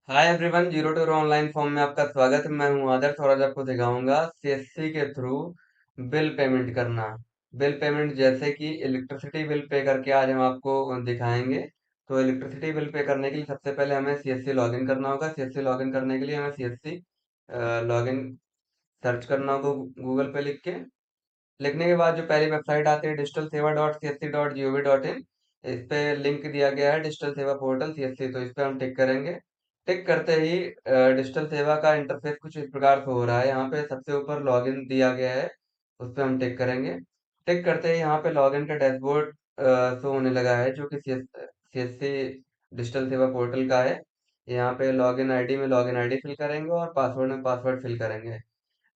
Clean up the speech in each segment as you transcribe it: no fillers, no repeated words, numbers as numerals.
Hi everyone, zero to online form में आपका स्वागत है। मैं हूं आदर्श और आज आपको दिखाऊंगा सीएससी के थ्रू बिल पेमेंट करना। बिल पेमेंट जैसे कि इलेक्ट्रिसिटी बिल पे करके आज हम आपको दिखाएंगे। तो इलेक्ट्रिसिटी बिल पे करने के लिए सबसे पहले हमें सीएससी लॉगिन करना होगा। सीएससी लॉगिन करने के लिए हमें सीएससी लॉगिन सर्च करना होगा गूगल पे लिख के। लिखने के बाद जो पहली वेबसाइट आती है digital Seva dot C S C dot G O V dot in, इस पे लिंक दिया गया है डिजिटल सेवा पोर्टल सीएससी। तो इस पे हम टिक करेंगे। टिक करते ही डिजिटल सेवा का इंटरफेस कुछ इस प्रकार से हो रहा है। यहाँ पे सबसे ऊपर लॉगिन दिया गया है, उस पे हम टिक करेंगे। टिक करते ही यहाँ पे लॉगिन का डैशबोर्ड शो होने लगा है, जो कि सीएससी डिजिटल सेवा पोर्टल का है। यहाँ पे लॉगिन आईडी में लॉगिन आईडी फिल करेंगे और पासवर्ड में पासवर्ड फिल करेंगे।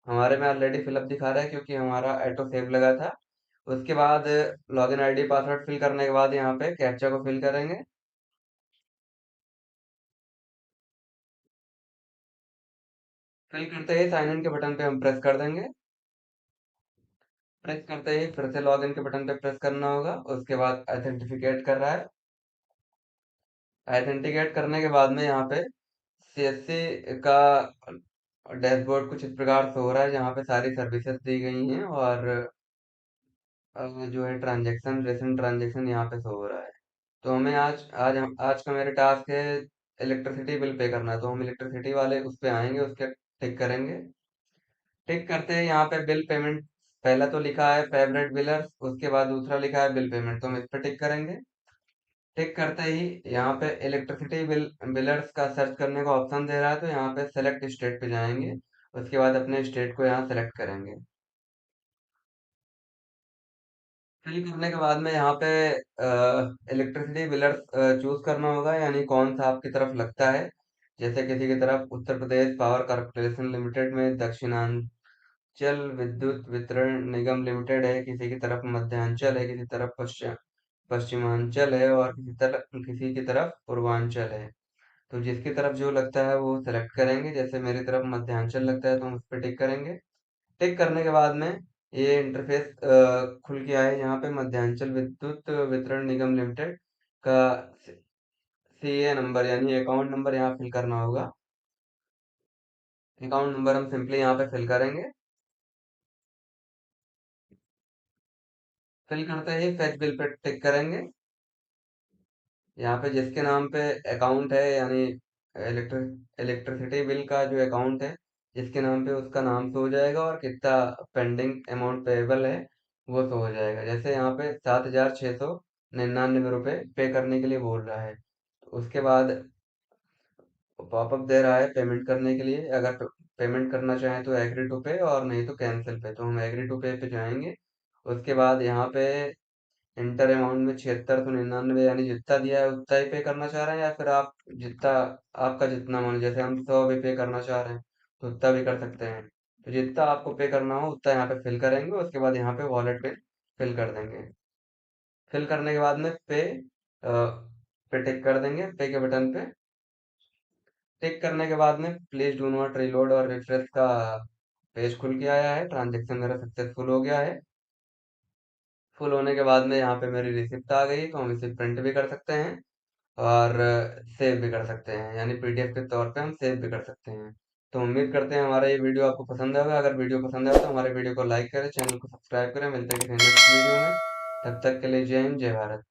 हमारे में ऑलरेडी फिलअप दिखा रहा है क्योंकि हमारा ऑटो सेव लगा था। उसके बाद लॉगिन आईडी पासवर्ड फिल करने के बाद यहाँ पे कैप्चा को फिल करेंगे। फिल करते ही साइन इन के बटन पे हम प्रेस कर देंगे। प्रेस करते ही फिर से लॉगिन के बटन पे प्रेस करना होगा। उसके बाद ऑथेंटिफिकेट कर रहा है। ऑथेंटिकेट करने के बाद में यहाँ पे सीएससी का डैशबोर्ड कुछ इस प्रकार से हो रहा है, जहाँ पे सारी सर्विसेज दी गई हैं और जो है ट्रांजेक्शन रेसेंट ट्रांजेक्शन यहाँ पे शो हो रहा है। तो हमें आज का मेरा टास्क है इलेक्ट्रिसिटी बिल पे करना है। तो हम इलेक्ट्रिसिटी वाले उस पे आएंगे, उसके टिक करेंगे। टिक करते हैं यहाँ पे बिल पेमेंट। पहला तो लिखा है फेवरेट बिलर्स, उसके बाद दूसरा लिखा है बिल पेमेंट, तो हम इस पे टिक करेंगे। टिक करते ही यहाँ पे इलेक्ट्रिसिटी बिलर्स का सर्च करने का ऑप्शन दे रहा है, तो यहाँ पे सेलेक्ट स्टेट पे जाएंगे। उसके बाद अपने स्टेट को यहाँ सेलेक्ट करेंगे। फिल करने के बाद में यहाँ पे इलेक्ट्रिसिटी बिलर चूज करना होगा, यानी कौन सा आपकी तरफ लगता है। जैसे किसी की तरफ Uttar Pradesh power corporation limited में दक्षिणांचल विद्युत वितरण निगम लिमिटेड है, किसी की तरफ मध्यांचल है, किसी तरफ पश्चिमांचल है और किसी की तरफ पूर्वांचल है। तो जिसकी तरफ जो लगता है वो सेलेक्ट करेंगे। जैसे मेरी तरफ मध्यांचल लगता है तो हम उस पर टिक करेंगे। टिक करने के बाद में ये इंटरफेस खुल गया है। यहाँ पे मध्यांचल विद्युत वितरण निगम लिमिटेड का सीए नंबर यानी अकाउंट नंबर यहाँ फिल करना होगा। अकाउंट नंबर हम सिंपली यहाँ पे फिल करेंगे। फिल करते ही फेच बिल पे टिक करेंगे। यहाँ पे जिसके नाम पे अकाउंट है, यानी इलेक्ट्रिसिटी बिल का जो अकाउंट है, जिसके नाम पे उसका नाम शो हो जाएगा और कितना पेंडिंग अमाउंट पेएबल है वो शो हो जाएगा। जैसे यहाँ पे 7,699 रुपये पे करने के लिए बोल रहा है। तो उसके बाद पॉपअप दे रहा है पेमेंट करने के लिए। अगर पेमेंट करना चाहें तो एग्री टू पे और नहीं तो कैंसिल पे, तो हम एग्री टू पे जाएंगे। उसके बाद यहाँ पे इंटर अमाउंट में 7699 यानी जितना दिया है उतना ही पे करना चाह रहे हैं, या फिर आप जितना आपका जितना मन, जैसे हम 100 भी पे करना चाह रहे हैं तो उतना भी कर सकते हैं। तो जितना आपको पे करना हो उतना यहाँ पे फिल करेंगे। उसके बाद यहाँ पे वॉलेट पे फिल कर देंगे। फिल करने के बाद में पे टिक कर देंगे, पे के बटन पे। टिक करने के बाद में प्लीज डू नॉट रीलोड और रिफ्रेश का पेज खुल के आया है। ट्रांजेक्शन मेरा सक्सेसफुल हो गया है। फुल होने के बाद में यहाँ पे मेरी रिसिप्ट आ गई, तो हम इसे प्रिंट भी कर सकते हैं और सेव भी कर सकते हैं, यानी पीडीएफ के तौर पे हम सेव भी कर सकते हैं। तो उम्मीद करते हैं हमारा ये वीडियो आपको पसंद आएगा। अगर वीडियो पसंद आए तो हमारे वीडियो को लाइक करें, चैनल को सब्सक्राइब करें। मिलते हैं किसी नेक्स्ट वीडियो में। तब तक के लिए जय हिंद, जय भारत।